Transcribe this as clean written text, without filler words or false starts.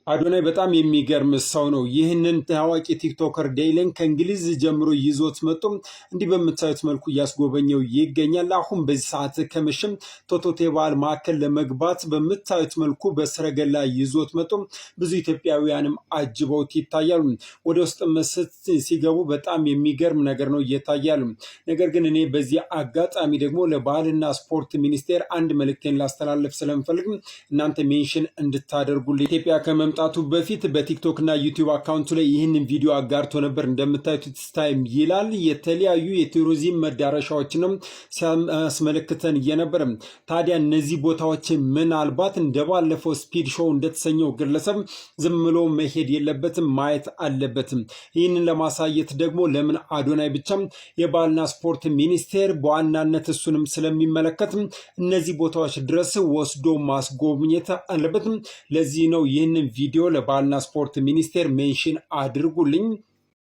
አዶናይ በጣም የሚገርም ሰው ነው። ይህንን ታዋቂ ቲክቶከር ዴይልን ከእንግሊዝ ጀምሮ ይዞት መጥቶ እንዲህ በምታዩት መልኩ እያስጎበኘው ይገኛል። አሁን በዚህ ሰዓት ከመሸም ቶቶቴ ባህል ማዕከል ለመግባት በምታዩት መልኩ በሰረገላ ይዞት መጥቶ ብዙ ኢትዮጵያውያንም አጅበውት ይታያሉ። ወደ ውስጥ መስት ሲገቡ በጣም የሚገርም ነገር ነው እየታያሉ። ነገር ግን እኔ በዚህ አጋጣሚ ደግሞ ለባህልና ስፖርት ሚኒስቴር አንድ መልእክቴን ላስተላለፍ ስለምፈልግ እናንተ ሜንሽን እንድታደርጉልኝ ኢትዮጵያ ከመምጣቱ በፊት በቲክቶክ እና ዩቲዩብ አካውንቱ ላይ ይህንን ቪዲዮ አጋርቶ ነበር። እንደምታዩት ታይም ይላል የተለያዩ የቱሪዝም መዳረሻዎችንም ሲያስመለክተን እየነበረ። ታዲያ እነዚህ ቦታዎች ምናልባት እንደባለፈው ስፒድ ሾው እንደተሰኘው ግለሰብ ዝም ብሎ መሄድ የለበትም፣ ማየት አለበትም። ይህንን ለማሳየት ደግሞ ለምን አዶናይ ብቻ የባህልና ስፖርት ሚኒስቴር በዋናነት እሱንም ስለሚመለከት እነዚህ ቦታዎች ድረስ ወስዶ ማስጎብኘት አለበትም። ለዚህ ነው ይህንን ቪዲዮ ለባህልና ስፖርት ሚኒስቴር ሜንሽን አድርጉልኝ።